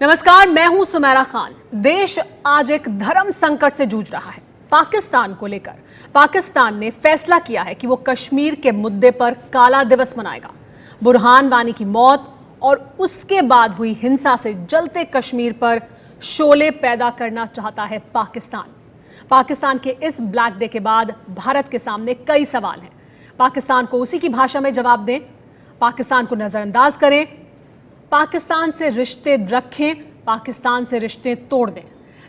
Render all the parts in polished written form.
नमस्कार, मैं हूं सुमेरा खान। देश आज एक धर्म संकट से जूझ रहा है। पाकिस्तान को लेकर पाकिस्तान ने फैसला किया है कि वो कश्मीर के मुद्दे पर काला दिवस मनाएगा। बुरहान वानी की मौत और उसके बाद हुई हिंसा से जलते कश्मीर पर शोले पैदा करना चाहता है पाकिस्तान। पाकिस्तान के इस ब्लैक डे के बाद भारत के सामने कई सवाल हैं। पाकिस्तान को उसी की भाषा में जवाब दें, पाकिस्तान को नजरअंदाज करें, पाकिस्तान से रिश्ते रखें, पाकिस्तान से रिश्ते तोड़ दें।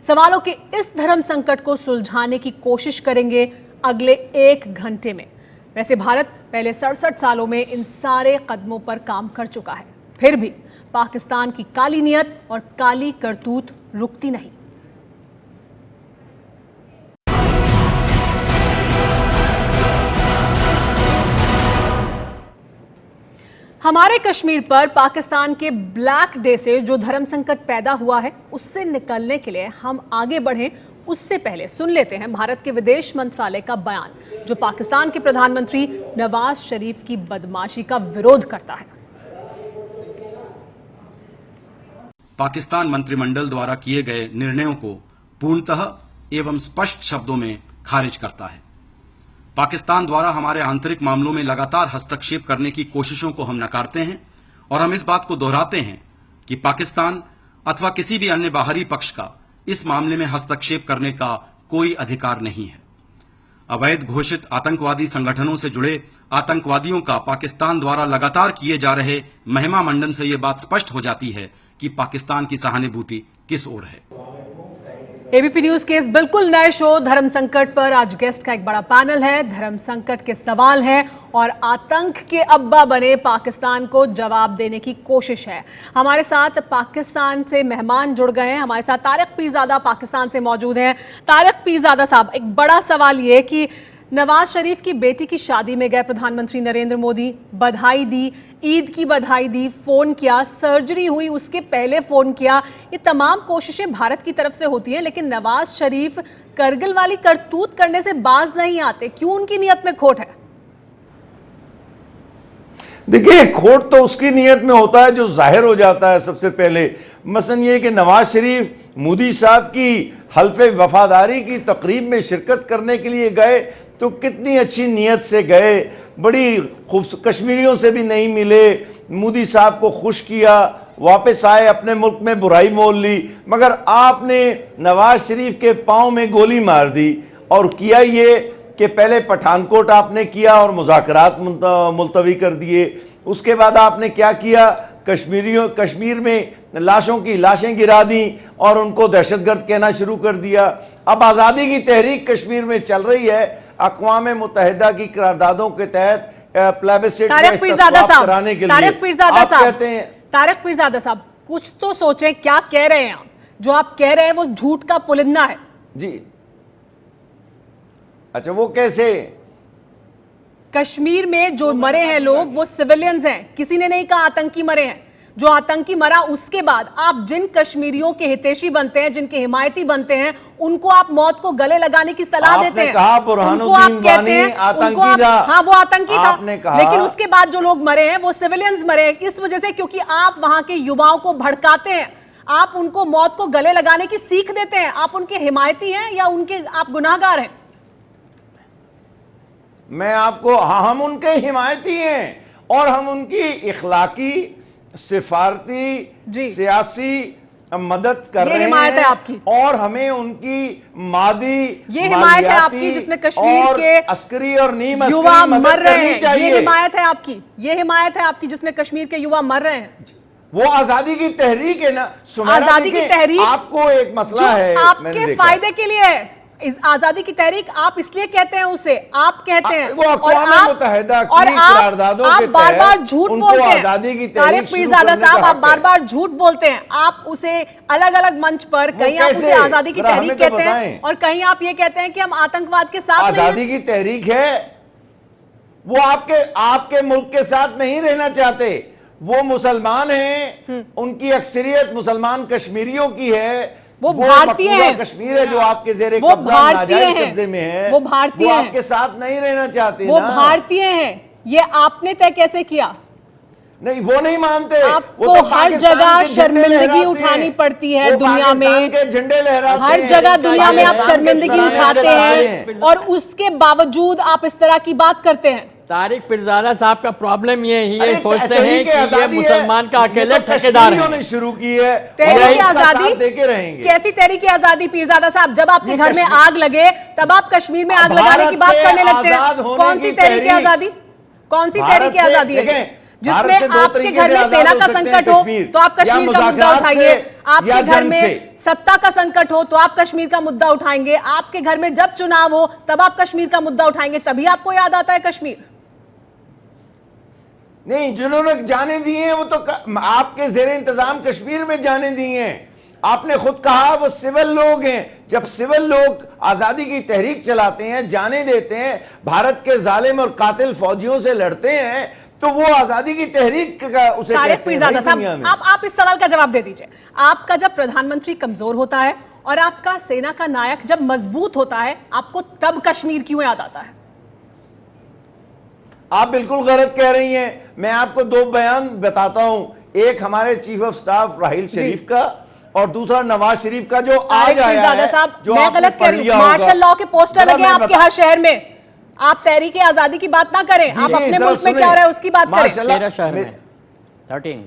सवालों के इस धर्म संकट को सुलझाने की कोशिश करेंगे अगले 1 घंटे में। वैसे भारत पहले 67 सालों में इन सारे कदमों पर काम कर चुका है, फिर भी पाकिस्तान की काली नियत और काली करतूत रुकती नहीं। हमारे कश्मीर पर पाकिस्तान के ब्लैक डे से जो धर्म संकट पैदा हुआ है, उससे निकलने के लिए हम आगे बढ़ें उससे पहले सुन लेते हैं भारत के विदेश मंत्रालय का बयान, जो पाकिस्तान के प्रधानमंत्री नवाज शरीफ की बदमाशी का विरोध करता है। पाकिस्तान मंत्रिमंडल द्वारा किए गए निर्णयों को पूर्णतः एवं स्पष्ट शब्दों में खारिज करता है। पाकिस्तान द्वारा हमारे आंतरिक मामलों में लगातार हस्तक्षेप करने की कोशिशों को हम नकारते हैं और हम इस बात को दोहराते हैं कि पाकिस्तान अथवा किसी भी अन्य बाहरी पक्ष का इस मामले में हस्तक्षेप करने का कोई अधिकार नहीं है। अवैध घोषित आतंकवादी संगठनों से जुड़े आतंकवादियों का पाकिस्तान द्वारा लगातार किए जा रहे महिमा मंडन से यह बात स्पष्ट हो जाती है कि पाकिस्तान की सहानुभूति किस ओर है। एबीपी न्यूज के इस बिल्कुल नए शो धर्म संकट पर आज गेस्ट का एक बड़ा पैनल है। धर्म संकट के सवाल हैं और आतंक के अब्बा बने पाकिस्तान को जवाब देने की कोशिश है। हमारे साथ पाकिस्तान से मेहमान जुड़ गए हैं। हमारे साथ तारिक पीरजादा पाकिस्तान से मौजूद हैं। तारिक पीरजादा साहब, एक बड़ा सवाल ये कि नवाज शरीफ की बेटी की शादी में गए प्रधानमंत्री नरेंद्र मोदी, बधाई दी, ईद की बधाई दी, फोन किया, सर्जरी हुई उसके पहले फोन किया। ये तमाम कोशिशें भारत की तरफ से होती हैं, लेकिन नवाज शरीफ करगिल वाली करतूत करने से बाज नहीं आते। क्यों? उनकी नियत में खोट है। देखिए, खोट तो उसकी नियत में होता है जो जाहिर हो जाता है सबसे पहले। मसलन ये कि नवाज शरीफ मोदी साहब की हल्फे वफादारी की तकरीब में शिरकत करने के लिए गए तो कितनी अच्छी नीयत से गए, बड़ी कश्मीरियों से भी नहीं मिले, मोदी साहब को खुश किया, वापस आए, अपने मुल्क में बुराई मोल ली। मगर आपने नवाज शरीफ के पांव में गोली मार दी और किया ये कि पहले पठानकोट आपने किया और मुज़ाकरात मुलतवी कर दिए। उसके बाद आपने क्या किया, कश्मीर में लाशें गिरा दी और उनको दहशतगर्द कहना शुरू कर दिया। अब आज़ादी की तहरीक कश्मीर में चल रही है, अक़वाम मुत्तहिदा की करारदादों के तहत प्लेबिस्सिट कराने के लिए। तारिक पीरजादा साहब, कुछ तो सोचें, क्या कह रहे हैं आप? जो आप कह रहे हैं वो झूठ का पुलिंदा है। जी, अच्छा, वो कैसे? कश्मीर में जो मरे हैं लोग वो सिविलियंस हैं, किसी ने नहीं कहा आतंकी मरे हैं। जो आतंकी मरा उसके बाद आप जिन कश्मीरियों के हितैषी बनते हैं, जिनके हिमायती बनते हैं, उनको आप मौत को गले लगाने की सलाह देते हैं। कहा बुरहानुद्दीन वानी आतंकी था। हाँ, वो आतंकी था, कहा। लेकिन उसके बाद जो लोग मरे हैं वो सिविलियंस मरे हैं। इस वजह से क्योंकि आप वहां के युवाओं को भड़काते हैं, आप उनको मौत को गले लगाने की सीख देते हैं। आप उनके हिमायती हैं या उनके आप गुनाहगार हैं? मैं आपको, हाँ, हम उनके हिमायती हैं और हम उनकी इखलाकी, सिफारती, सियासी मदद कर रहे हैं। हिमायत है आपकी और हमें उनकी मादी, ये हिमायत है आपकी जिसमें कश्मीर के अस्करी और नीम युवा मर रहे हैं। ये हिमायत है आपकी, ये हिमायत है आपकी जिसमें कश्मीर के युवा मर रहे हैं। वो आजादी की तहरीक है ना। आजादी की तहरीक आपको एक मसला है, आपके फायदे के लिए है। इस आजादी की तहरीक आप इसलिए कहते हैं, उसे आप कहते हैं, वो अक़वाम मुत्तहिदा की करारदादों के तहत बार-बार झूठ बोलते हैं। तारिक पीरजादा साहब, आप बार-बार झूठ बोलते हैं। आप उसे अलग-अलग मंच पर कहीं आप उसे आजादी की तहरीक कहते हैं और कहीं आप ये कहते हैं कि हम आतंकवाद के साथ नहीं हैं। आजादी की तहरीक है, वो आपके मुल्क के साथ नहीं रहना चाहते। वो मुसलमान हैं, उनकी अक्सरियत मुसलमान कश्मीरियों की है। वो भारतीय हैं। कश्मीर है जो आपके जेरे कब्जे में है, वो भारतीय आपके साथ नहीं रहना चाहते। वो भारतीय हैं। ये आपने तय कैसे किया? नहीं, वो नहीं मानते। आपको वो तो हर पाकिस्तान जगह के झंडे शर्मिंदगी लहराते उठानी हैं। पड़ती है वो दुनिया में। पाकिस्तान के झंडे लहराते हर हैं। जगह दुनिया में आप पाकिस्तान के शर्मिंदगी झंडे उठाते लहराते हैं और उसके बावजूद आप इस तरह की बात करते हैं। तारिक पीरजादा साहब का प्रॉब्लम ये अरे सोचते हैं तहरीक कि ये आजादी मुसलमान का है, अकेले ये तो ठेकेदार कश्मीरियों है। ने शुरू की है। तहरीक और आजादी साथ देके रहेंगे। कैसी तहरीक आजादी पीरजादा साहब? जब आपके ये घर में कश्मीर- आग लगे तब आप कश्मीर में आग लगाने की बात भारत से करने लगते आजाद हैं। होने कौन सी की तहरीक तहरीक- आजादी? कौन सी भारत तहरीक से- आजादी है देखें, जिसमें भारत से दो आपके तरीके घर से में आजाद सेना हो का सकते हैं संकट हो कश्मीर। तो आप या कश्मीर का मुद्दा मुज़ाकरात उठाएंगे, से, या आपके घर जंग में से। सत्ता का संकट हो तो आप कश्मीर का मुद्दा उठाएंगे, आपके घर में जब चुनाव हो तब आप कश्मीर का मुद्दा उठाएंगे, तभी आपको याद आता है कश्मीर। नहीं, जिन्होंने जाने दिए हैं वो तो आपके जेर इंतजाम कश्मीर में जाने दिए हैं। आपने खुद कहा वो सिविल लोग हैं। जब सिविल लोग आजादी की तहरीक चलाते हैं, जाने देते हैं, भारत के जालिम और कातिल फौजियों से लड़ते हैं, तो वो आजादी की तहरीक का उसे तारिक कहते हैं पीरजादा भाई दुनिया साहब, में। आप इस सवाल का जवाब दे दीजिए। आपका जब प्रधानमंत्री कमजोर होता है और आपका सेना का नायक जब मजबूत होता है, आपको तब कश्मीर क्यों याद आता है? आप बिल्कुल गलत कह रही हैं। मैं आपको दो बयान बताता हूं, एक हमारे चीफ ऑफ स्टाफ राहिल शरीफ का और दूसरा नवाज शरीफ का, जो आज तारिक आया पीरजादा है, साहब, जो मैं आपने गलत कह पढ़ रही लिया हूं। होगा। मार्शल लॉ के पोस्टर जरा लगे मैं आपके हर शहर में। आप तहरीक आजादी की बात ना करें, आप जी, अपने जरा मुल्क में सुने। क्या हो रहा है उसकी बात करें। मार्शल- 13 शहर में 13।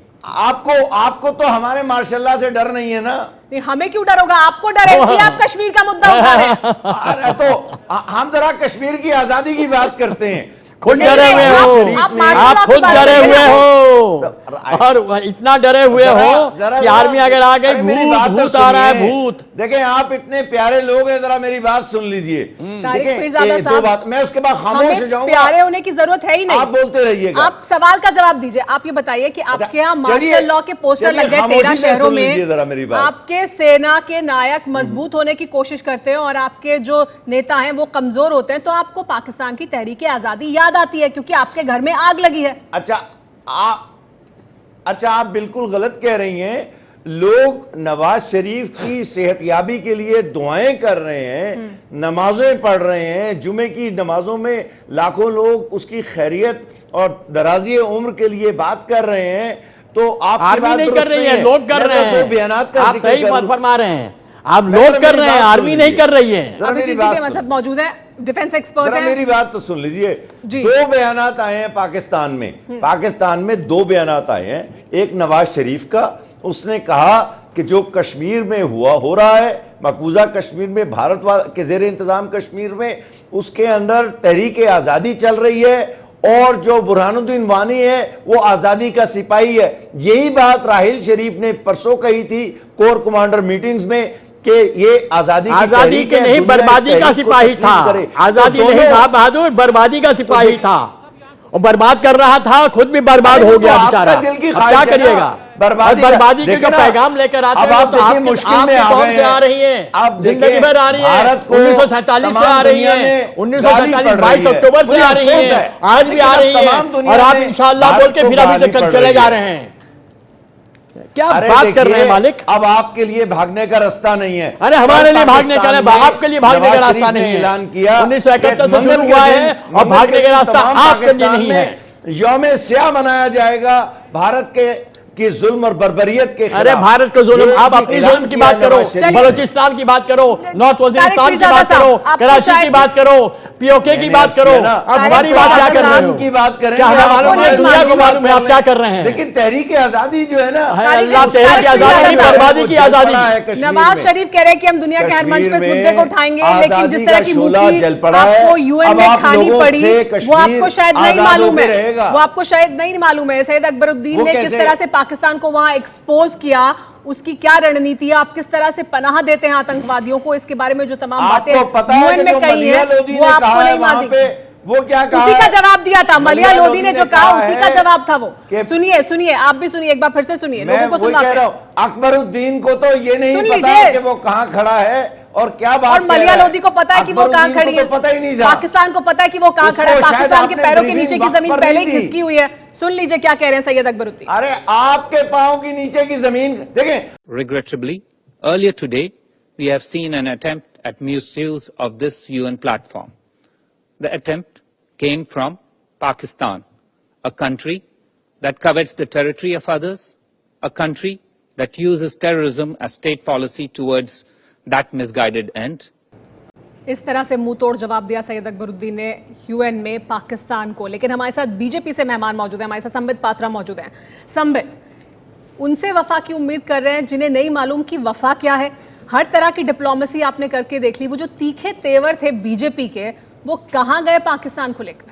आपको तो हमारे मार्शल्ला से डर नहीं है ना। नहीं, हमें क्यों डर होगा? आपको डर है इसलिए आप कश्मीर का मुद्दा उठा रहे हैं। अरे तो हम जरा कश्मीर की आजादी की बात करते हैं। खुद नहीं, डरे नहीं, हुए आप- हो, आप मार्शल आप लॉ की खुद बात डरे करें हुए ना। हो और इतना डरे हुए हो कि आर्मी अगर आ गई, अरे मेरी भूत बात तो भूत आ रहा है, सुनिए। भूत। देखें, आप इतने प्यारे लोग हैं, जरा मेरी बात सुन लीजिए। तारिक देखें, पीरजादा ये दो साहब, बात मैं उसके बाद खामोश हो हमें जाऊंगा। प्यारे होने की जरूरत है ही नहीं। आप बोलते रहिएगा। आप सवाल का जवाब दीजिए। आप ये बताइए कि आपके यहाँ चलिए, मार्शल लॉ के पोस्टर चलिए, लग गए खामोशी 13 से शहरों सुन लीजिए जरा मेरी में। बात। आपके सेना के नायक मजबूत होने की कोशिश करते हैं और आपके जो नेता हैं वो कमजोर होते हैं, तो आपको पाकिस्तान की तहरीक आजादी याद आती है क्योंकि आपके घर में आग लगी है। अच्छा, आप बिल्कुल गलत कह रही हैं। लोग नवाज शरीफ की सेहतयाबी के लिए दुआएं कर रहे हैं, नमाजें पढ़ रहे हैं, जुमे की नमाजों में लाखों लोग उसकी खैरियत और दराजी उम्र के लिए बात कर रहे हैं। तो आप आर्मी नहीं कर रही है, लोग कर रहे हैं। आप सही बात फरमा रहे हैं, आप लोग कर रहे हैं, आर्मी नहीं कर रही है। अभिजीत जी के मसद मौजूद है, डिफेंस एक्सपर्ट जरा हैं। मेरी बात तो सुन लीजिए। जी। दो बयानात आए हैं पाकिस्तान में दो बयानात आए हैं। एक नवाज शरीफ का, उसने कहा कि जो कश्मीर में हो रहा है, मकबूजा कश्मीर में, भारत के जेर इंतजाम कश्मीर में, उसके अंदर तहरीक आजादी चल रही है और जो बुरहानुद्दीन वानी है वो आजादी का सिपाही है। यही बात राहिल शरीफ ने परसों कही थी कोर कमांडर मीटिंग्स में कि ये आजादी के नहीं, बर्बादी का सिपाही था। आजादी नहीं साहब बहादुर, बर्बादी का सिपाही था और बर्बाद कर रहा था, खुद भी बर्बाद हो गया बेचारा। दिल की अब क्या करिएगा? बर्बादी के जो पैगाम लेकर आते हैं तो आपके कौन से आ रही है? जिंदगी भर आ रही है, 1947 से आ रही है, 1947 22 अक्टूबर से आ रही है, आज भी आ रही है और आप इंशाअल्लाह बोल के फिर अभी तक चले जा रहे हैं। क्या बात कर रहे हैं मालिक? अब आपके लिए भागने का रास्ता नहीं है। अरे हमारे लिए भागने का नहीं, आपके लिए भागने का रास्ता नहीं है। ऐलान किया 1971 से शुरू हुआ है और भागने का रास्ता आपके लिए नहीं है। यौम स्याह मनाया जाएगा भारत की जुल्म और बर्बरियत के खिलाफ। अरे भारत का जुल्म, आप अपनी जुल्म की बात करो, बलोचिस्तान की बात करो, नॉर्थ वजीरिस्तान की बात करो, कराची की बात करो, पीओके की बात करो। अब हमारी बात क्या कर रहे हो? की बात करें, क्या हमें मालूम है? दुनिया को मालूम है आप क्या कर रहे हैं। लेकिन तहरीक आजादी जो है ना, अल्लाह तहरीक आजादी नहीं, बर्बादी की आजादी। नवाज शरीफ कह रहे हैं कि हम दुनिया के हर मंच पर इस मुद्दे को उठाएंगे, लेकिन जिस तरह की मुक्की आपको यूएन में खानी पड़ी वो आपको शायद नहीं मालूम है। वो आपको शायद नहीं मालूम है सैयद अकबरुद्दीन ने किस तरह से पाकिस्तान को वहां एक्सपोज किया, उसकी क्या रणनीति है, आप किस तरह से पनाह देते हैं आतंकवादियों को, इसके बारे में जो तमाम बातें यूएन में कही है वो आपको नहीं मालूम। वो क्या कहा? उसी का जवाब दिया था मलिया लोधी ने, जो कहा उसी का जवाब था वो। सुनिए, आप भी सुनिए, एक बार फिर से सुनिए, लोगों को सुनाते हैं। अकबरुद्दीन को तो ये नहीं पता कि वो कहां खड़ा है और क्या बात, और मलिया लोधी को पता है कि वो कहां खड़ी है, पता ही नहीं था। पाकिस्तान को पता है कि वो कहां खड़ा है, पाकिस्तान के पैरों के नीचे की जमीन पहले ही खिसकी हुई है। सुन लीजिए क्या कह रहे हैं सैयद अकबरुद्दीन। अरे आपके पांव की नीचे की जमीन देखें। Regrettably, earlier today, we have seen an attempt at misuse of this UN platform. The attempt came from Pakistan, a country that covets the territory of others, a country that uses terrorism as state policy towards that misguided end. इस तरह से मुंह तोड़ जवाब दिया सैयद अकबरुद्दीन ने UN में पाकिस्तान को। लेकिन हमारे साथ बीजेपी से मेहमान मौजूद हैं, हमारे साथ संबित पात्रा मौजूद हैं। संबित, उनसे वफा की उम्मीद कर रहे हैं जिन्हें नहीं मालूम कि वफा क्या है। हर तरह की डिप्लोमेसी आपने करके देख ली, वो जो तीखे तेवर थे बीजेपी के, वो कहां गए पाकिस्तान को लेकर?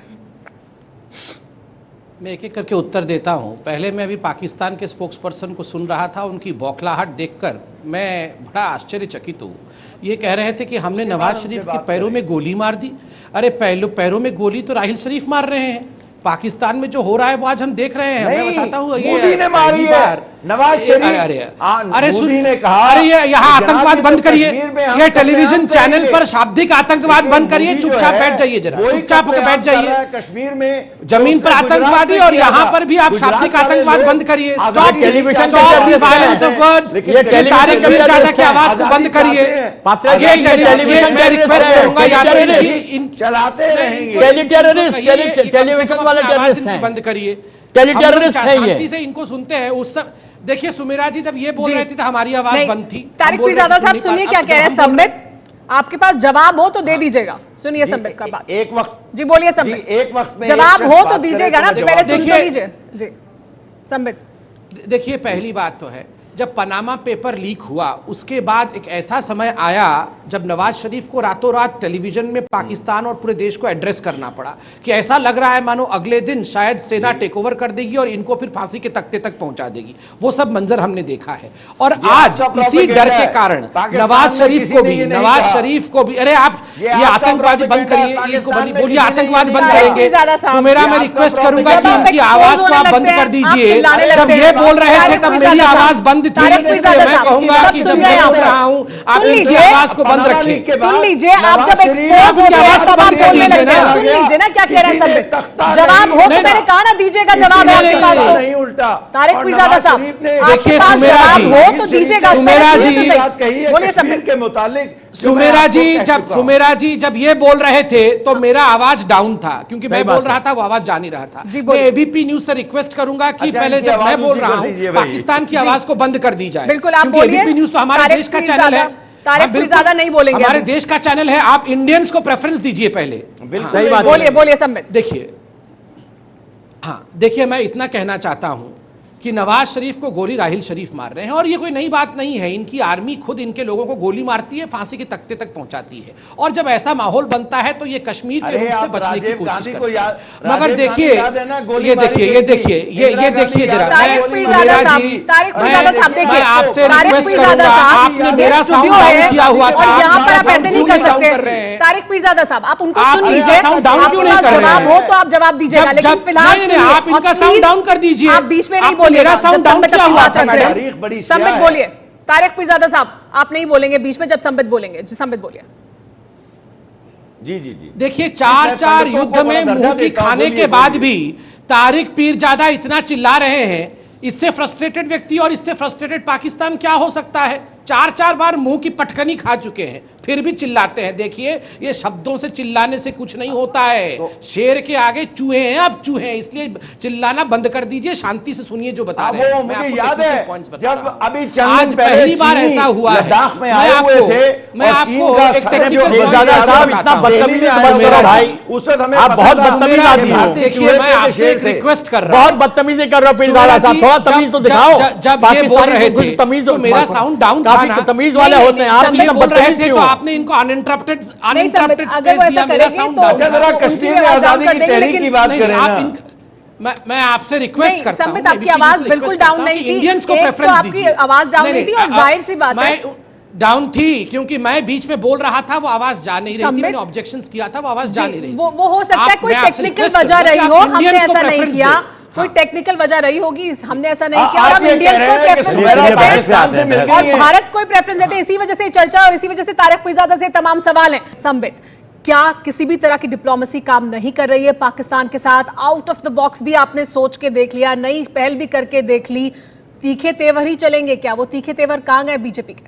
मैं एक एक करके उत्तर देता हूं। पहले मैं अभी पाकिस्तान के स्पोक्स पर्सन को सुन रहा था, उनकी बौखलाहट देखकर मैं बड़ा आश्चर्यचकित हूं। ये कह रहे थे कि हमने नवाज शरीफ के पैरों में गोली मार दी। अरे पैरों में गोली तो राहिल शरीफ मार रहे हैं। पाकिस्तान में जो हो रहा है वो आज हम देख रहे हैं। मैं बताता हूँ, मोदी ने मारी है, नवाज शरीफ। अरे मोदी ने कहा, अरे यहाँ आतंकवाद बंद करिए, ये टेलीविजन चैनल पर शाब्दिक आतंकवाद बंद करिए। चुपचाप बैठ जाइए, जरा चुपचाप होकर बैठ जाइए। कश्मीर में जमीन पर आतंकवादी और यहाँ पर भी आप शाब्दिक आतंकवाद बंद करिए। टेलीविजन की आवाज को बंद करिए। चलाते रहेंगे। टेलीविजन वाले टेररिस्ट हैं, बंद करिए। टेररिस्ट हैं ये। शांति से इनको सुनते हैं। उस सब देखिए, सुमेरा जी जब ये बोल रहे थे तो हमारी आवाज बंद थी। तारिक पीरजादा साहब सुनिए क्या कह रहे हैं संबित, आपके पास जवाब हो तो दे दीजिएगा। सुनिए संबित का बात। एक वक्त जी बोलिए संबित, एक वक्त में जवाब हो तो दीजिएगा ना, पहले सुन तो लीजिए जी संबित। देखिए, पहली बात तो है, जब पनामा पेपर लीक हुआ उसके बाद एक ऐसा समय आया जब नवाज शरीफ को रातों रात टेलीविजन में पाकिस्तान और पूरे देश को एड्रेस करना पड़ा कि ऐसा लग रहा है मानो अगले दिन शायद सेना टेक ओवर कर देगी और इनको फिर फांसी के तख्ते तक पहुंचा देगी। वो सब मंजर हमने देखा है। और आज इसी डर के कारण नवाज शरीफ को भी अरे आप ये आतंकवादी बंद करिए, इनको बोलिए आतंकवादी बंद करेंगे। तो मेरा मैं रिक्वेस्ट करूंगा कि उनकी आवाज को आप बंद कर दीजिए। जब ये बोल रहे थे तब मेरी आवाज बंद थी। मैं कहूंगा कि जब मैं बोल रहा हूं आप इनकी आवाज को बंद रखिए। सुन लीजिए, आप जब एक्सपोज होते हैं तब आप बोलने लगते हैं। सुन लीजिए ना क्या कह रहे हैं संबित। जवाब हो तो मैंने कहा ना दीजिएगा, जवाब है आपके पास तो। नहीं उल्टा। तारिक पीरजादा साहब आपके पास जवाब हो तो दीजिएगा, बोलिए संबित के मुतालिक। सुमेरा जी जब ये बोल रहे थे तो मेरा आवाज डाउन था क्योंकि मैं बोल रहा था, वो आवाज जा नहीं रहा था। मैं एबीपी न्यूज से रिक्वेस्ट करूंगा कि पहले जब मैं बोल रहा हूँ पाकिस्तान की आवाज को बंद कर दी जाए। बिल्कुल आप बोलिए। एबीपी न्यूज तो हमारे देश का चैनल है। तारिक पीरजादा नहीं बोलेंगे, हमारे देश का चैनल है। आप इंडियंस को प्रेफरेंस दीजिए पहले। सही बात। बोलिए संबित। देखिए मैं इतना कहना चाहता हूं कि नवाज शरीफ को गोली राहिल शरीफ मार रहे हैं और ये कोई नई बात नहीं है। इनकी आर्मी खुद इनके लोगों को गोली मारती है, फांसी के तख्ते तक पहुंचाती है। और जब ऐसा माहौल बनता है तो ये कश्मीर के रूप से बचने की कोशिश करते हैं। मगर देखिए ये देखिए जरा, तारिक पीरजादा साहब देखिए, आपसे तारिक पीरजादा साहब आपने मेरा साउंड डाउन किया हुआ था और यहाँ पर आप ऐसे नहीं कर सकते। तारिक पीरजादा साहब आप उनको सुन लीजिए, आपके पास जवाब हो तो आप जवाब दीजिएगा, लेकिन फिलहाल आप इनका साउंड डाउन कर दीजिए। आप बीच में नहीं बोलिए। संबित बोलिए। तारिक पीरजादा साहब आप नहीं बोलेंगे बीच में जब संबित बोलेंगे। जी संबित बोलिए। जी देखिए, 4 युद्ध में मुंह की खाने के बाद भी तारिक पीरजादा इतना चिल्ला रहे हैं। इससे फ्रस्ट्रेटेड व्यक्ति और इससे फ्रस्ट्रेटेड पाकिस्तान क्या हो सकता है? 4 बार मुंह की पटकनी खा चुके हैं फिर भी चिल्लाते हैं। देखिए, ये शब्दों से चिल्लाने से कुछ नहीं होता है। शेर के आगे चूहे हैं, अब चूहे हैं, इसलिए चिल्लाना बंद कर दीजिए, शांति से सुनिए जो बता रहे हैं। मुझे याद है जब अभी आज पहली बार ऐसा हुआ है। मैं आपको इतना बदतमीज भाई, उस वक्त हमें आप बहुत बदतमीज आदमी हो। देखिए, मैं आपसे रिक्वेस्ट कर रहा हूं, बहुत बदतमीजी कर रहे हो पीरजादा साहब, थोड़ा तमीज तो दिखाओ। जब पाकिस्तानी को कुछ तमीज तो मेरा साउंड डाउन था, काफी तमीज वाले होते हैं आप। इतना बदतमीज क्यों? आपने इनको अनइंटरप्टेड अगर वो ऐसा करेंगे तो जरा कश्मीर में आजादी की तहरीक की बात करें ना। मैं आपसे रिक्वेस्ट करता हूं। संबित आपकी आवाज बिल्कुल डाउन नहीं थी। एक तो आपकी आवाज डाउन नहीं थी और जाहिर सी बात है डाउन थी क्योंकि मैं बीच में बोल रहा था, वो आवाज जा नहीं रही थी। मैंने ऑब्जेक्शंस किया था, वो आवाज जा नहीं रही थी। वो हो सकता है कोई टेक्निकल वजह रही हो, हमने ऐसा नहीं किया। कोई टेक्निकल वजह रही होगी, हमने ऐसा नहीं किया। हम इंडियंस को प्रेफरेंस देते हैं और भारत को प्रेफरेंस देते हैं। इसी वजह से चर्चा और इसी वजह से तारिक पीरजादा से तमाम सवाल हैं। संबित, क्या किसी भी तरह की डिप्लोमेसी काम नहीं कर रही है पाकिस्तान के साथ? आउट ऑफ द बॉक्स भी आपने सोच के देख लिया, नई पहल भी करके देख ली, तीखे तेवर ही चलेंगे क्या? वो तीखे तेवर कहां गए बीजेपी के?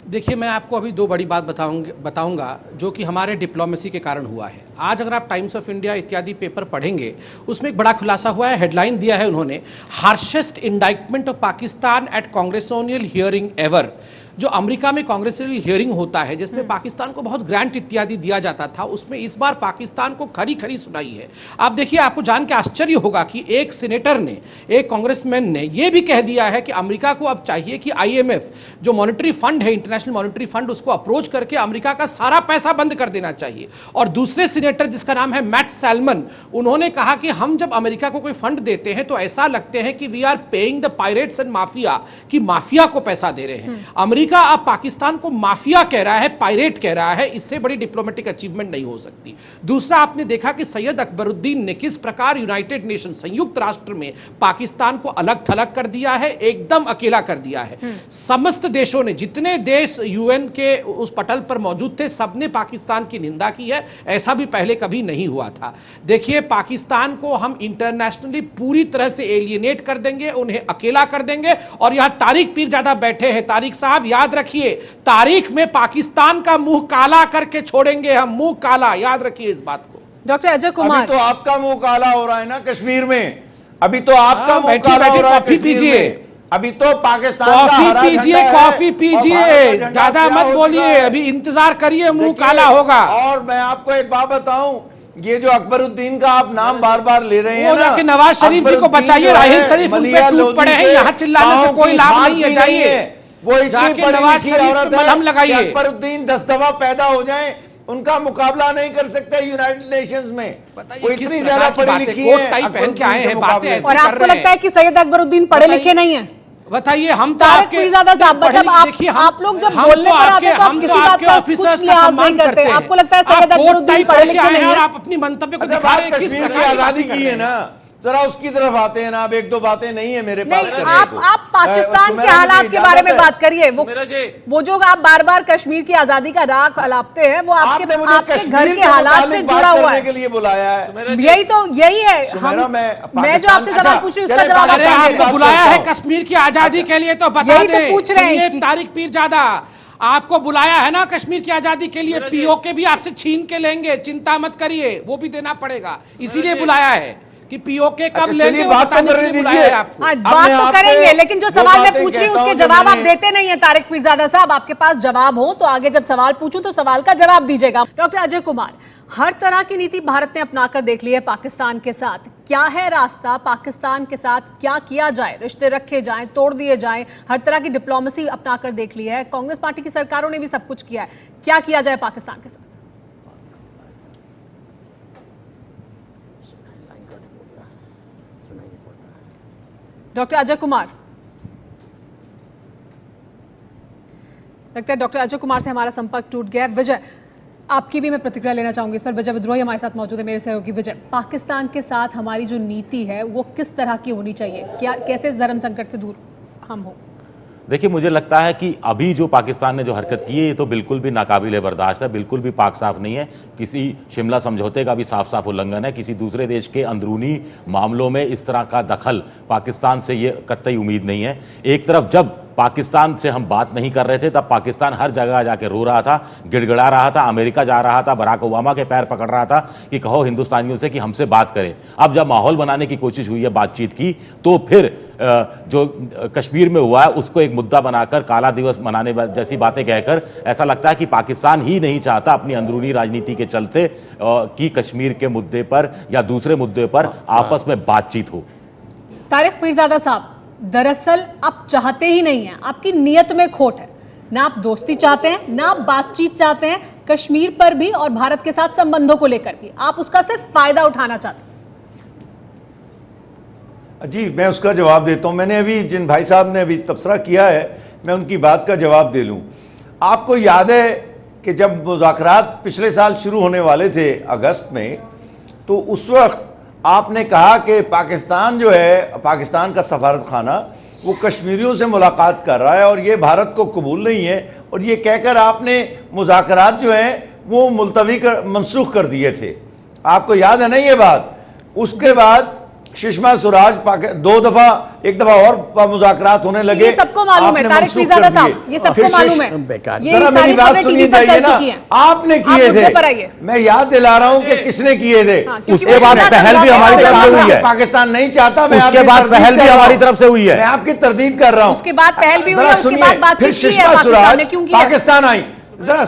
देखिए, मैं आपको अभी दो बड़ी बात बताऊंगा जो कि हमारे डिप्लोमेसी के कारण हुआ है। आज अगर आप टाइम्स ऑफ इंडिया इत्यादि पेपर पढ़ेंगे, उसमें एक बड़ा खुलासा हुआ है। हेडलाइन दिया है उन्होंने, harshest indictment of Pakistan at congressional hearing ever. जो अमेरिका में कांग्रेसुअल हियरिंग होता है जिसमें पाकिस्तान को बहुत ग्रांट इत्यादि दिया जाता था, उसमें इस बार पाकिस्तान को खरी खरी सुनाई है। आप देखिए, आपको जान के आश्चर्य होगा कि एक सीनेटर ने, एक कांग्रेसमैन ने यह भी कह दिया है कि अमेरिका को अब चाहिए कि आईएमएफ जो मॉनेटरी फंड है, इंटरनेशनल मॉनेटरी फंड, उसको अप्रोच करके अमेरिका का सारा पैसा बंद कर देना चाहिए। और दूसरे सीनेटर जिसका नाम है मैट सैलमन, उन्होंने कहा कि हम जब अमेरिका को कोई फंड देते हैं तो ऐसा लगते हैं कि we are paying the pirates and mafia, कि माफिया को पैसा दे रहे हैं। अमेरिका अब पाकिस्तान को माफिया कह रहा है, पायरेट कह रहा है। इससे बड़ी डिप्लोमेटिक अचीवमेंट नहीं हो सकती। दूसरा, आपने देखा कि सैयद अकबरुद्दीन ने किस प्रकार यूनाइटेड नेशन, संयुक्त राष्ट्र में पाकिस्तान को अलग थलग कर दिया है, एकदम अकेला कर दिया है। समस्त देशों ने, जितने देश यूएन के उस पटल पर मौजूद थे, सबने पाकिस्तान की निंदा की है। ऐसा भी पहले कभी नहीं हुआ था। देखिए, पाकिस्तान को हम इंटरनेशनली पूरी तरह से एलियनेट कर देंगे, उन्हें अकेला कर देंगे। और यहां तारिक पीरजादा बैठे हैं। तारिक साहब, याद रखिए, तारीख में पाकिस्तान का मुंह काला करके छोड़ेंगे हम, मुंह काला, याद रखिए इस बात को। डॉक्टर अजय कुमार, अभी तो आपका मुंह काला हो रहा है ना कश्मीर में, अभी तो आपका मुंह काला हो रहा है कश्मीर में। अभी तो पाकिस्तान का हरा झंडा है। कॉफी पीजिए, ज्यादा मत बोलिए, अभी इंतजार करिए, मुंह काला होगा। और मैं आपको एक बात बताऊं, ये जो अकबरुद्दीन का आप नाम बार बार ले रहे हैं ना, नवाज शरीफ जी को बचाइए, राहिल शरीफ उन पे टूट पड़े हैं, यहाँ चिल्लाने से कोई लाभ नहीं है। जाइए, वो इतनी बड़ी लिखी औरत है, लगाइए। अकबरुद्दीन 10 दफा पैदा हो जाए, उनका मुकाबला नहीं कर सकते यूनाइटेड नेशंस में। वो इतनी ज्यादा पढ़ी लिखी है। और आपको लगता है कि सैयद अकबरुद्दीन पढ़े लिखे नहीं है? बताइए, हम तो तारिक पीरजादा साहब, मतलब आप लोग जब बोलने पर आते हैं तो आप किसी बात का कुछ लिहाज नहीं करते। आपको लगता है सैयद अकबरुद्दीन पढ़े लिखे नहीं है? आप अपनी मंतव्य को दिखा रहे हैं। कश्मीर की आजादी की है ना, जरा उसकी तरफ आते हैं ना। अब एक दो बातें नहीं है मेरे पास। नहीं, आप पाकिस्तान के हालात के बारे में बात करिए। वो जो आप बार बार कश्मीर की आजादी का राग अलापते हैं, वो आपके घर के हालात से जुड़ा हुआ है। के लिए बुलाया है, यही है। मैं जो आपसे सवाल पूछ रही हूँ उसका जवाब आपको बुलाया है कश्मीर की आजादी के लिए, तो बता दें। पूछ रहे हैं तारिक पीरजादा, आपको बुलाया है ना कश्मीर की आजादी के लिए, पीओके भी आपसे छीन के लेंगे, चिंता मत करिए, वो भी देना पड़ेगा। इसीलिए बुलाया है कि पीओके कब लेंगे, बात तो करने दीजिए। बात तो करेंगे, लेकिन जो सवाल मैं पूछ रही हूँ उसके जवाब आप देते नहीं है। तारिक पीरजादा साहब, आपके पास जवाब हो तो आगे जब सवाल पूछूं तो सवाल का जवाब दीजिएगा। डॉक्टर अजय कुमार, हर तरह की नीति भारत ने अपनाकर देख ली है पाकिस्तान के साथ। क्या है रास्ता पाकिस्तान के साथ? क्या किया जाए? रिश्ते रखे जाएं, तोड़ दिए जाएं? हर तरह की डिप्लोमेसी अपनाकर देख ली है। कांग्रेस पार्टी की सरकारों ने भी सब कुछ किया है। क्या किया जाए पाकिस्तान के साथ? डॉक्टर अजय कुमार, लगता है डॉक्टर अजय कुमार से हमारा संपर्क टूट गया। विजय, आपकी भी मैं प्रतिक्रिया लेना चाहूंगी इस पर। विजय विद्रोही हमारे साथ मौजूद है, मेरे सहयोगी। विजय, पाकिस्तान के साथ हमारी जो नीति है वो किस तरह की होनी चाहिए? क्या कैसे इस धर्म संकट से दूर हम हो? देखिए, मुझे लगता है कि अभी जो पाकिस्तान ने जो हरकत की है ये तो बिल्कुल भी नाकाबिले बर्दाश्त है, बिल्कुल भी पाक साफ नहीं है। किसी शिमला समझौते का भी साफ साफ उल्लंघन है। किसी दूसरे देश के अंदरूनी मामलों में इस तरह का दखल पाकिस्तान से ये कतई उम्मीद नहीं है। एक तरफ जब पाकिस्तान से हम बात नहीं कर रहे थे तब पाकिस्तान हर जगह जाके रो रहा था, गिड़गिड़ा रहा था, अमेरिका जा रहा था, बराक ओबामा के पैर पकड़ रहा था कि कहो हिंदुस्तानियों से कि हमसे बात करें। अब जब माहौल बनाने की कोशिश हुई है बातचीत की, तो फिर जो कश्मीर में हुआ है उसको एक मुद्दा बनाकर काला दिवस मनाने जैसी बातें कहकर ऐसा लगता है कि पाकिस्तान ही नहीं चाहता अपनी अंदरूनी राजनीति के चलते कि कश्मीर के मुद्दे पर या दूसरे मुद्दे पर आपस में बातचीत हो। तारिक पीरजादा साहब, दरअसल आप चाहते ही नहीं हैं, आपकी नीयत में खोट है। ना आप दोस्ती चाहते हैं, ना आप बातचीत चाहते हैं, कश्मीर पर भी और भारत के साथ संबंधों को लेकर भी। आप उसका सिर्फ फायदा उठाना चाहते हैं। जी, मैं उसका जवाब देता हूं। मैंने अभी जिन भाई साहब ने अभी तबसरा किया है, मैं उनकी बात का जवाब दे लूं। आपको याद है कि जब मुज़ाकरात पिछले साल शुरू होने वाले थे अगस्त में, तो उस वक्त आपने कहा कि पाकिस्तान जो है, पाकिस्तान का सफारत खाना वो कश्मीरियों से मुलाकात कर रहा है और ये भारत को कबूल नहीं है, और ये कहकर आपने मुज़ाकरात जो हैं वो मुलतवी कर, मनसूख कर दिए थे। आपको याद है ना ये बात? उसके बाद सुषमा स्वराज एक दफा और मुज़ाकरात होने लगे। ये सबको मालूम है तारिक पीरज़ादा साहब, ये सबको मालूम है। ये जरा मेरी बात सुनिए जाइए ना, आपने किए थे, मैं याद दिला रहा हूं कि किसने किए थे। उसके बाद पहल भी हमारी तरफ से हुई है। पाकिस्तान नहीं चाहता, मैं उसके बाद पहल भी हमारी तरफ से हुई है। मैं आपकी तरदीद कर रहा हूं। उसके बाद पहल भी हुई है, उसके बाद बातचीत की है, सुषमा पाकिस्तान ने स्वराज क्यों किया? पाकिस्तान आई। जरा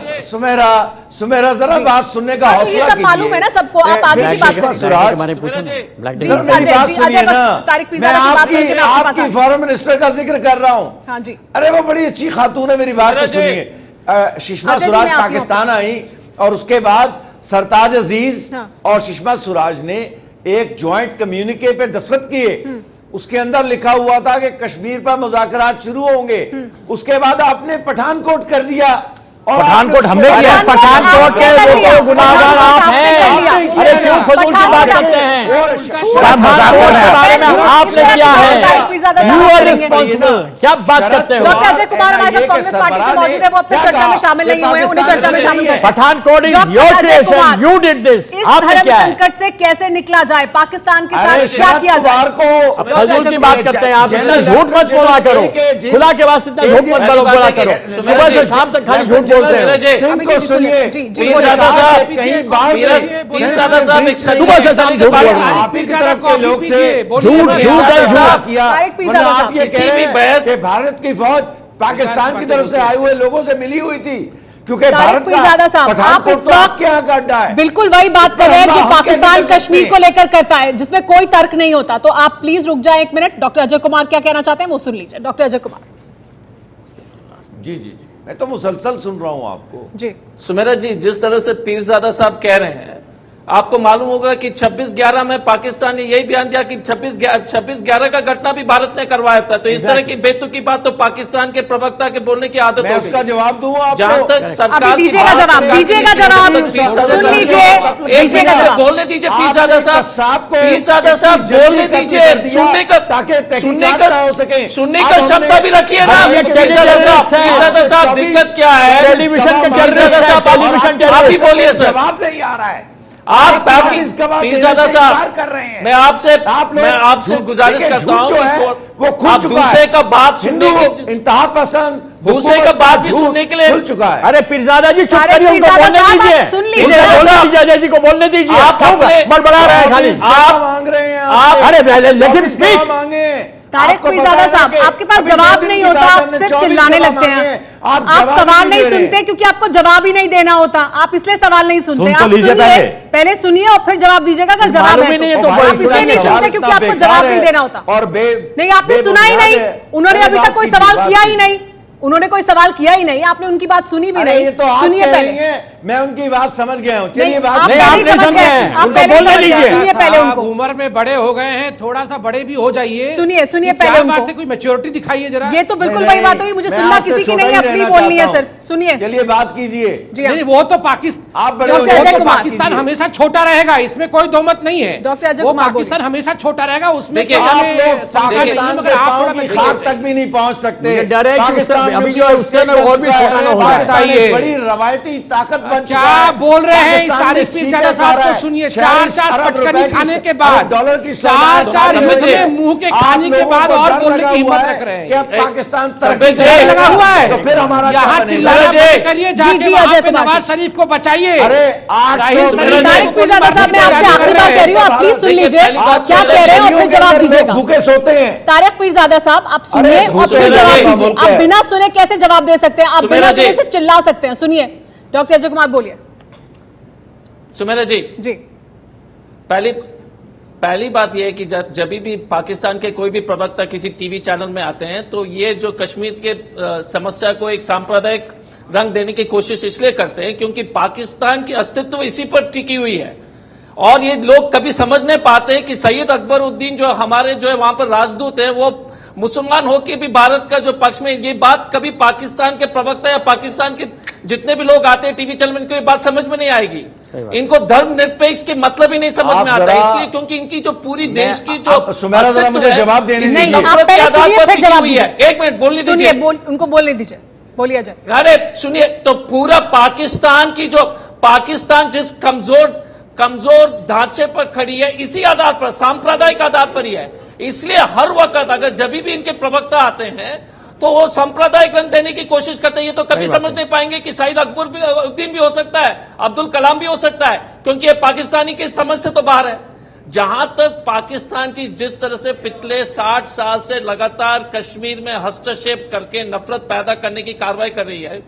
सुमेरा जरा बात सुनने का हौसला कीजिए। ये सब मालूम है ना सबको, आप आगे की बात करें। स्वराज हमारे पूछो ना, ब्लैक जी, डे। मेरी बात जी, सुनिए बस ना, तारिक मैं पीरज़ादा की बात सुन के मैं आपके पास आ आपकी गई। फॉरेन मिनिस्टर का जिक्र कर रहा हूं। हाँ जी, अरे वो बड़ी अच्छी खातून है, मेरी बात तो सुनिए। सुषमा अजय जी, स्वराज मैं आपकी पाकिस्तान आई और उसके बाद सरताज अजीज हाँ। और सुषमा स्वराज ने एक ज्वाइंट कम्युनिके पे दस्तखत किए। उसके अंदर लिखा हुआ था कि कश्मीर पर मुज़ाकरात शुरू होंगे। उसके बाद आपने पठानकोट कर दिया। और पठानकोट हमने किया। पठानकोट के वो तो गुनाहगार आप हैं। अरे क्यों फजूल की बात करते हैं? पठानकोट के बारे में आपने किया है, यू आर रिस्पॉन्सिबल। क्या बात करते हो? डॉक्टर अजय कुमार हमारे साथ कांग्रेस पार्टी से मौजूद है, वो अब तक चर्चा में शामिल नहीं हुए, उन्हें चर्चा में शामिल करें। Pathankot is your creation, you did this. इस आपने धर्म क्या है? संकट से कैसे निकला जाए, पाकिस्तान के अरे साथ क्या किया जाए? को फजूल की बात करते हैं आप। इतना झूठ मत बोला करो, खुला के वास्ते इतना झूठ मत बोला करो। सुबह से शाम तक खाली झूठ बोलते हैं। को सुनिए, पीरज़ादा साहब कहीं बाहर सुबह से शाम झूठ बोल रहे हैं। आप ही की तरफ के लोग थे, झूठ है, झूठ किया। तारिक पीरज़ादा आप ये साहब, कह रहे हैं कि भारत की फौज पाकिस्तान की तरफ से आए हुए लोगों से मिली हुई थी, क्योंकि भारत पीरज़ादा साहब, आप इस वक्त क्या अड्डा है? बिल्कुल वही बात कर रहे हैं जो हम पाकिस्तान कैसे कर कश्मीर सकते को लेकर करता है, जिसमें कोई तर्क नहीं होता। तो आप प्लीज रुक जाए एक मिनट। डॉक्टर अजय कुमार क्या कहना चाहते हैं वो सुन लीजिए। डॉक्टर अजय कुमार। जी जी, मैं तो मुसलसल सुन रहा हूं आपको। जी सुमेरा जी, जिस तरह से पीरज़ादा साहब कह रहे हैं, आपको मालूम होगा कि 26/11 में पाकिस्तान ने यही बयान दिया कि 26/11 का घटना भी भारत ने करवाया था। तो इस तरह की बेतुकी बात तो पाकिस्तान के प्रवक्ता के बोलने की आदत मैं हो उसका गई। जवाब दूंगा आपको। जहां तक सरकार अभी दीजिएगा जवाब, दीजिएगा जवाब, सुन लीजिए, दीजिएगा जवाब। बोलने दीजिए पीरज़ादा साहब, पीरज़ादा साहब बोलने दीजिए, सुनने का शब्द भी रखिए ना। पीरज़ादा साहब दिक्कत क्या है? टेलीविजन के टेररिस्ट हैं, टेलीविजन टेररिस्ट। आप ही बोलिए सर। जवाब नहीं आ रहा है। आप पीरज़ादा साहब, कर रहे हैं। मैं आपसे गुजारिश करता हूं वो खुल आप चुका दूसरे है। का बात सुनने के इंतहा पसंद दूसरे का बात भी सुनने के लिए खुल चुका है। अरे पीरज़ादा जी चुप तारिक करिए, उनको पीरज़ादा बोलने साहब, दीजिए। आप सुन लीजिए। उनको बोलने दीजिए, अजय जी को बोलने दीजिए। आप क्यों अपने- बड़बड़ा रहे हैं खाली? आप मांग रहे हैं, अरे लेट हिम स्पीक। मांगे। तारिक आपको पीरज़ादा पता है साहब, कि आपके पास अभी जवाब 2 दिन नहीं की होता, बात आप हमने सिर्फ 24 चिल्लाने जवाब लगते मांगे। हैं। आप आप जवाब सवाल नहीं नहीं दे रहे। सुनते क्योंकि आपको जवाब ही नहीं देना होता। आप इसलिए सवाल नहीं सुनते। सुन तो आप लीजिए सुनिए, पहले सुनिए और फिर जवाब दीजिएगा। अगर जवाब मालूम है ही नहीं है तो तो आप बोलिए। इसलिए नहीं सुनते क्योंकि आपको जवाब नहीं देना होता। और नहीं, आपने सुना ही नहीं। उन्होंने अभी तक कोई सवाल किया ही नहीं। उन्होंने कोई सवाल किया ही नहीं। आपने उनकी बात सुनी भी नहीं। ये तो आप सुनिए कह रही पहले। हैं, मैं उनकी बात समझ गया हूं। चलिए नहीं, बात आप नहीं, पहले आप ही नहीं समझ समझे गए। हैं। आप उनको पहले बोलने समझ गए। दीजिए। सुनिए पहले आप उनको। उम्र में बड़े हो गए हैं, थोड़ा सा बड़े भी हो जाइए। सुनिए क्या पहले बात उनको। है, कोई मैच्योरिटी दिखाइए जरा। ये तो बिल्कुल नहीं, वही बात हुई। मुझे मैं सुनना आपसे किसी की छोटा नहीं है, ही अपनी रहना बोलनी है चाहता हूं। सिर्फ। सुनिए चलिए बात कीजिए। जी हाँ। नहीं, वो तो पाकिस्तान, आप बड़े डॉक्टर अजय कुमार। पाकिस्तान हमेशा छोटा रहेगा, इसमें कोई दो मत नहीं है। डॉक्टर अजय वो कुमार पाकिस्तान हमेशा छोटा रहेगा, उसमें देखिए, क्या आप हमें लोग शंका नहीं है, पाकिस्तान मगर के आप पांव थोड़ा की बचिए। खाक तक भी नहीं पहुंच सकते। मुझे डर है कि पाकिस्तान उससे- अभी में जो है उससे में और भी छोटा ना हो जाए। पाकिस्तान बताइए। एक बड़ी रवायती ताकत बन चुका क्या है। बोल रहे हैं? पाकिस्तान तारिक में पीरज़ादा सीटें साहब खा रहा को है। सुनिए। 46 चार अरब पटकनी रुपए की खाने के बाद, डॉलर की चार समझिए। मुंह के आप खाने के लोगों बाद को और डर बोलने लगा की हुआ हिम्मत है रख रहे हैं। कि अब पाकिस्तान सब तरक्की जय लगा हुआ है। तो फिर हमारा क्या यहाँ बनेगा? चिल्लाना जय। बंद करिए, जाके जी, वहाँ अजय पे कुमार नवाज शरीफ को बचाइए। अरे 800 तारिक पीरज़ादा साहब, मैं आपसे आखिरी बार कह रही हूँ, आप प्लीज सुन देखिए, लीजिए पहली बात क्या कह रहे हैं और फिर जवाब दीजिएगा। भूखे सोते हैं। तारिक पीरज़ादा साहब, आप सुनिए अरे, और फिर सुमेरा जवाब जी, दीजिए। मुल्क आप है। बिना सुने कैसे जवाब दे सकते हैं? आप सुमेरा बिना सुने जी। सिर्फ चिल्ला सकते हैं। सुनिए डॉक्टर अजय कुमार, बोलिए। सुमेरा जी, जी पहली बात यह है कि जब भी पाकिस्तान के कोई भी प्रवक्ता किसी टीवी चैनल में आते हैं तो ये जो कश्मीर के समस्या को एक सांप्रदायिक रंग देने की कोशिश इसलिए करते हैं क्योंकि पाकिस्तान की अस्तित्व इसी पर टिकी हुई है। और ये लोग कभी समझ नहीं पाते हैं कि सैयद अकबरुद्दीन जो हमारे जो है वहां पर राजदूत हैं, वो मुसलमान होकर भी भारत का जो पक्ष में, ये बात कभी पाकिस्तान के प्रवक्ता या पाकिस्तान के जितने भी लोग आते हैं टीवी चैनल में, इनको ये बात समझ में नहीं आएगी। इनको धर्मनिरपेक्ष के मतलब ही नहीं समझ में आता, इसलिए क्योंकि इनकी जो पूरी देश की जो सुमेरा, जरा मुझे जवाब देने इसी दीजिए। नफरत के आधार पर फिर टिकी जवाब हुई है। एक मिनट बोलने सुनिए, दीजिए। उनको बोलने दीजिए। बोलिए अजय। अरे सुनिए, तो पूरा पाकिस्तान की जो पाकिस्तान जिस कमजोर ढांचे पर खड़ी है, इसी आधार पर, सांप्रदायिक आधार पर ही है। इसलिए हर वक्त अगर जब भी इनके प्रवक्ता आते हैं तो वो सांप्रदायिक रंग देने की कोशिश करते हैं। ये तो कभी समझ नहीं पाएंगे कि शाहिद अकबरुद्दीन भी हो सकता है, अब्दुल कलाम भी हो सकता है, क्योंकि ये पाकिस्तानी की समझ से तो बाहर है। जहां तक पाकिस्तान की जिस तरह से पिछले 60 साल से लगातार कश्मीर में हस्तक्षेप करके नफरत पैदा करने की कार्रवाई कर रही है,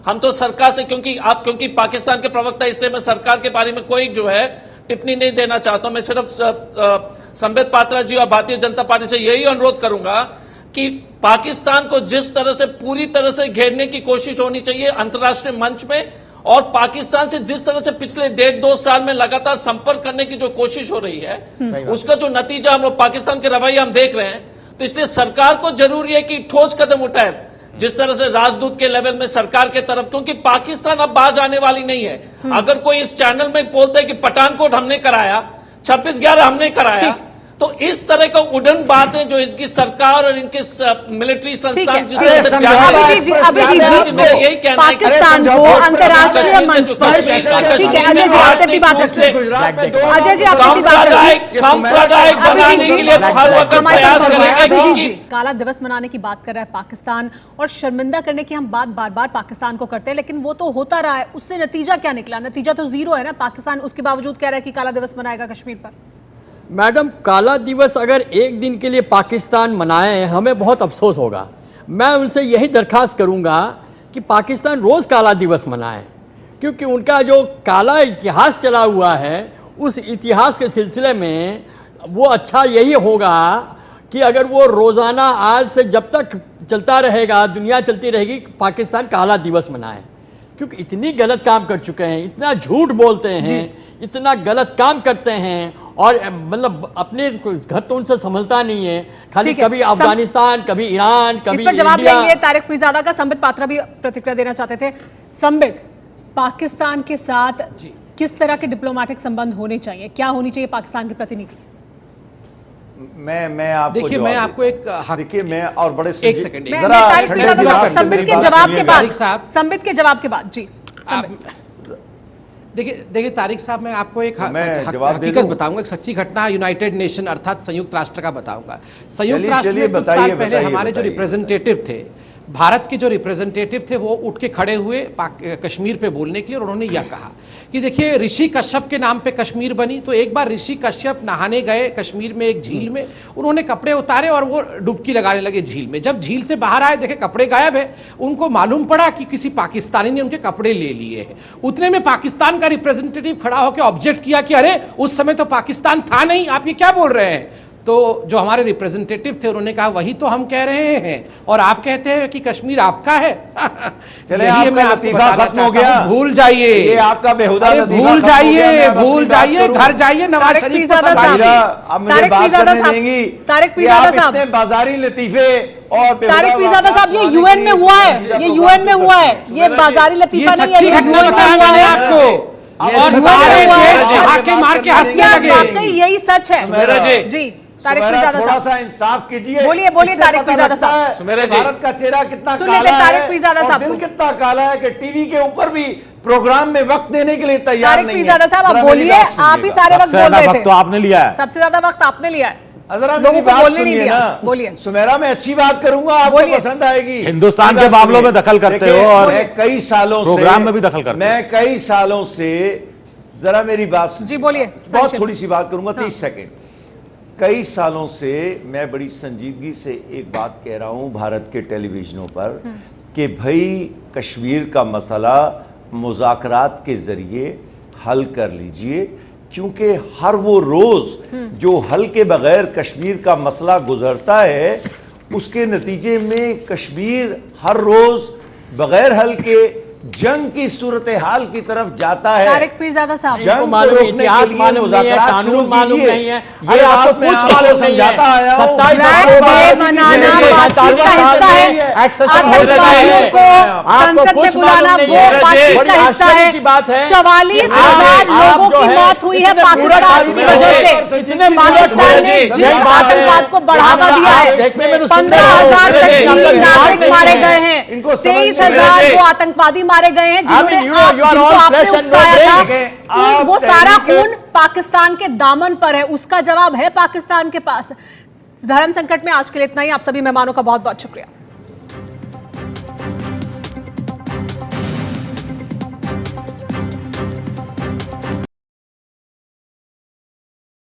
हम तो सरकार से, क्योंकि पाकिस्तान के प्रवक्ता, इसलिए मैं सरकार के बारे में कोई जो है टिप्पणी नहीं देना चाहता हूं। मैं सिर्फ संबित पात्रा जी और भारतीय जनता पार्टी से यही अनुरोध करूंगा कि पाकिस्तान को जिस तरह से पूरी तरह से घेरने की कोशिश होनी चाहिए अंतर्राष्ट्रीय मंच में, और पाकिस्तान से जिस तरह से पिछले 1.5-2 साल में लगातार संपर्क करने की जो कोशिश हो रही है, उसका जो नतीजा हम लोग पाकिस्तान के रवैये हम देख रहे हैं। तो इसलिए सरकार को जरूरी है कि ठोस कदम उठाए, जिस तरह से राजदूत के लेवल में सरकार के तरफ, क्योंकि पाकिस्तान अब बाज आने वाली नहीं है। अगर कोई इस चैनल में बोलता है कि पठानकोट हमने कराया, 26/11 हमने कराया, तो इस तरह का उड़न बातें जो इनकी सरकार और इनके मिलिट्री संस्थान जिस तरह से यही कहना है पाकिस्तान को अंतर्राष्ट्रीय मंच पर, ठीक है अजय जी आप अपनी बात रखिए, अजय जी आप अपनी बात रखिए, सांप्रदायिक बनाने के लिए हर वक्त प्रयास करेंगे। काला दिवस मनाने की बात कर रहा है पाकिस्तान, और शर्मिंदा करने की हम बात बार बार पाकिस्तान को करते हैं, लेकिन वो तो होता रहा है, उससे नतीजा क्या निकला? नतीजा तो जीरो है ना। पाकिस्तान उसके बावजूद कह रहा है कि काला दिवस मनाएगा कश्मीर पर। मैडम, काला दिवस अगर एक दिन के लिए पाकिस्तान मनाए, हमें बहुत अफसोस होगा। मैं उनसे यही दरख्वास्त करूंगा कि पाकिस्तान रोज़ काला दिवस मनाए, क्योंकि उनका जो काला इतिहास चला हुआ है, उस इतिहास के सिलसिले में वो अच्छा यही होगा कि अगर वो रोज़ाना आज से जब तक चलता रहेगा, दुनिया चलती रहेगी, पाकिस्तान काला दिवस मनाए। क्योंकि इतनी गलत काम कर चुके हैं, इतना झूठ बोलते हैं, इतना गलत काम करते हैं, और मतलब अपने घर तो उनसे संभलता नहीं है। खाली कभी अफगानिस्तान, कभी ईरान, कभी इस पर जवाब लेंगे तारिक पीरजादा का। संबित पात्रा भी प्रतिक्रिया देना चाहते थे। संबित, पाकिस्तान के साथ किस तरह के डिप्लोमेटिक संबंध होने चाहिए, क्या होनी चाहिए पाकिस्तान की प्रतिनिधि? मैं आपको देखिए, मैं आपको एक देखिए, मैं और बड़े एक सेकंड, संबित के जवाब के बाद, संबित के जवाब के बाद जी देखिए तारिक साहब, मैं आपको एक हकीकत बताऊंगा, एक सच्ची घटना यूनाइटेड नेशन अर्थात संयुक्त राष्ट्र का बताऊंगा। संयुक्त राष्ट्र में कुछ साल पहले हमारे जो रिप्रेजेंटेटिव थे, भारत के जो रिप्रेजेंटेटिव थे, वो उठ के खड़े हुए कश्मीर पे बोलने के लिए, और उन्होंने यह कहा कि देखिए ऋषि कश्यप के नाम पे कश्मीर बनी। तो एक बार ऋषि कश्यप नहाने गए कश्मीर में एक झील में, उन्होंने कपड़े उतारे और वो डुबकी लगाने लगे झील में। जब झील से बाहर आए, देखे कपड़े गायब है, उनको मालूम पड़ा कि किसी पाकिस्तानी ने उनके कपड़े ले लिए हैं। उतने में पाकिस्तान का रिप्रेजेंटेटिव खड़ा होकर ऑब्जेक्ट किया कि अरे उस समय तो पाकिस्तान था नहीं, आप ये क्या बोल रहे हैं? तो जो हमारे रिप्रेजेंटेटिव थे उन्होंने कहा वही तो हम कह रहे हैं, और आप कहते हैं कि कश्मीर आपका है। चले आपका लतीफा खत्म हो गया, भूल जाइए, ये आपका बेहुदा लतीफा, भूल जाइए, भूल जाइए, घर जाइए, नवाज शरीफ को अब मुझे बात करने देंगी। तारिक पीरजादा साहब, इतने बाजारी लतीफे और तारिक पीरजादा साहब, ये यूएन में हुआ है, ये यूएन में हुआ है, ये बाजारी लतीफा नहीं है, ये यूएन में हुआ है आपको, और मार के हत्या लगे, यही सच है जी। तारिक पीरजादा थोड़ा सा इंसाफ कीजिए। बोलिए तारिक पीरजादा साहब। भारत का चेहरा कितना काला है, तारिक पीरजादा साहब, दिल कितना काला है कि टीवी के ऊपर भी प्रोग्राम में वक्त देने के लिए तैयार नहीं है। तारिक पीरजादा साहब, आप बोलिए, आप ही सारे वक्त बोल रहे थे। तो आपने लिया है, सबसे ज्यादा वक्त आपने लिया है, लोगों को बोलने नहीं दिया। बोलिए सुमेरा, मैं अच्छी बात करूंगा, आपको पसंद आएगी। हिंदुस्तान के मामलों में दखल करते हो और कई सालों से प्रोग्राम में भी दखल करते हो। मैं कई सालों से, जरा मेरी बात जी बोलिए, बहुत थोड़ी सी बात करूंगा, 30 सेकेंड। कई सालों से मैं बड़ी संजीदगी से एक बात कह रहा हूं भारत के टेलीविजनों पर कि भाई कश्मीर का मसला मुज़ाकरात के जरिए हल कर लीजिए, क्योंकि हर वो रोज जो हल के बगैर कश्मीर का मसला गुजरता है, उसके नतीजे में कश्मीर हर रोज बगैर हल के जंग की सूरत हाल की तरफ जाता है। तारिक पीरजादा साहब, जंग मालूम, इतिहास मालूम नहीं है, कानून मालूम नहीं है, ये आपको कुछ मालूम नहीं है। 27 बात है, 44,000 लोगों की मौत हुई है पाकिस्तान की वजह से। पाकिस्तान ने जिस आतंकवाद को बढ़ावा दिया है, 15,000 कश्मीरी नागरिक मारे गए हैं, 23,000 को आतंकवादी मारे गए हैं जिन्होंने जिनको आपने उकसाया था, वो सारा खून पाकिस्तान के दामन पर है, उसका जवाब है पाकिस्तान के पास। धर्म संकट में आज के लिए इतना ही। आप सभी मेहमानों का बहुत बहुत शुक्रिया।